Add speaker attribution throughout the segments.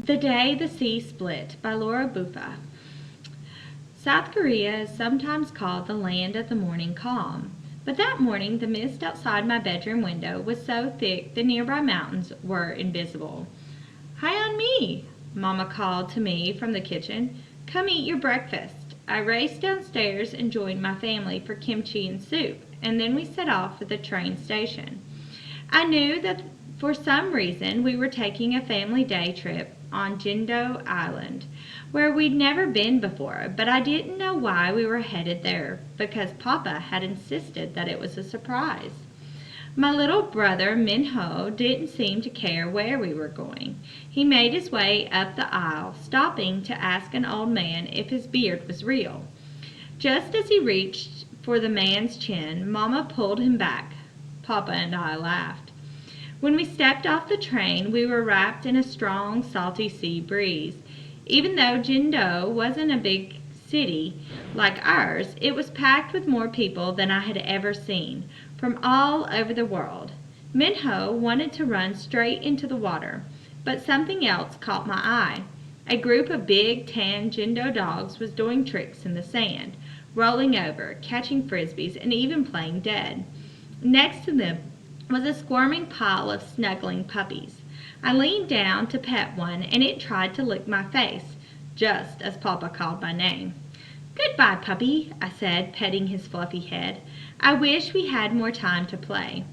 Speaker 1: The Day the Sea Split by Laura Buffa. South Korea is sometimes called the land of the morning calm, but that morning the mist outside my bedroom window was so thick the nearby mountains were invisible. "Hi on me!" Mama called to me from the kitchen. "Come eat your breakfast." I raced downstairs and joined my family for kimchi and soup, and then we set off for the train station. I knew that for some reason we were taking a family day trip on Jindo Island, where we'd never been before, but I didn't know why we were headed there, because Papa had insisted that it was a surprise. My little brother Minho didn't seem to care where we were going. He made his way up the aisle, stopping to ask an old man if his beard was real. Just as he reached for the man's chin, Mama pulled him back. Papa and I laughed. When we stepped off the train, we were wrapped in a strong, salty sea breeze. Even though Jindo wasn't a big city like ours, it was packed with more people than I had ever seen, from all over the world. Minho wanted to run straight into the water, but something else caught my eye. A group of big, tan Jindo dogs was doing tricks in the sand, rolling over, catching frisbees, and even playing dead. Next to them was a squirming pile of snuggling puppies. I leaned down to pet one, and it tried to lick my face, just as Papa called my name. "Goodbye, puppy," I said, petting his fluffy head. "I wish we had more time to play."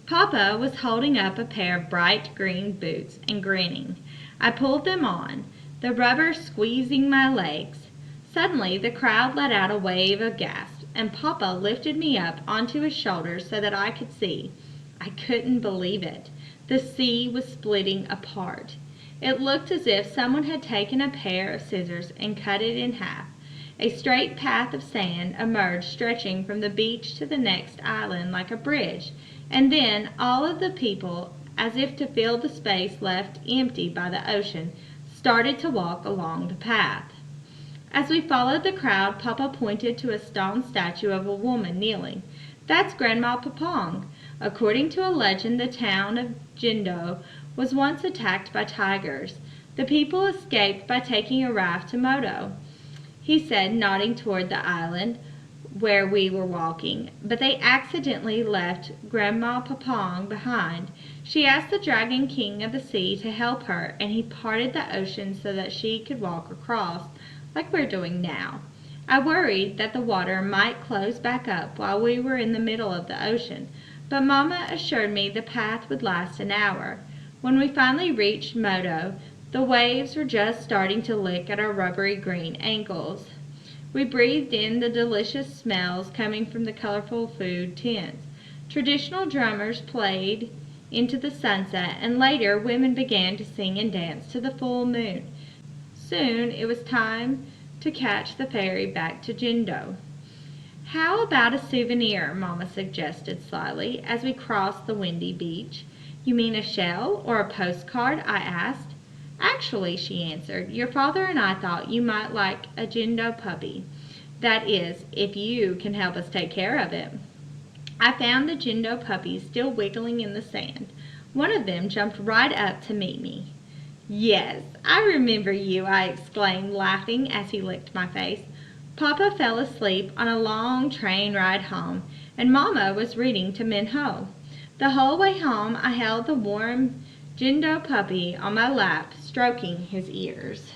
Speaker 1: Papa was holding up a pair of bright green boots and grinning. I pulled them on, the rubber squeezing my legs. Suddenly the crowd let out a wave of gasps, and Papa lifted me up onto his shoulders so that I could see. I couldn't believe it. The sea was splitting apart. It looked as if someone had taken a pair of scissors and cut it in half. A straight path of sand emerged, stretching from the beach to the next island like a bridge, and then all of the people, as if to fill the space left empty by the ocean, started to walk along the path. As we followed the crowd, Papa pointed to a stone statue of a woman kneeling. "That's Grandma Papong. According to a legend, the town of Jindo was once attacked by tigers. The people escaped by taking a raft to Moto," he said, nodding toward the island where we were walking. "But they accidentally left Grandma Papong behind. She asked the Dragon King of the Sea to help her, and he parted the ocean so that she could walk across, like we're doing now. I worried that the water might close back up while we were in the middle of the ocean, but Mama assured me the path would last an hour. When we finally reached Moto, the waves were just starting to lick at our rubbery green ankles. We breathed in the delicious smells coming from the colorful food tents. Traditional drummers played into the sunset, and later women began to sing and dance to the full moon. Soon it was time to catch the ferry back to Jindo. "How about a souvenir?" Mama suggested slyly as we crossed the windy beach. "You mean a shell or a postcard?" I asked. "Actually," she answered, "your father and I thought you might like a Jindo puppy. That is, if you can help us take care of it." I found the Jindo puppies still wiggling in the sand. One of them jumped right up to meet me. "Yes, I remember you," I exclaimed, laughing as he licked my face. Papa fell asleep on a long train ride home, and Mama was reading to Minho. The whole way home I held the warm Jindo puppy on my lap, stroking his ears.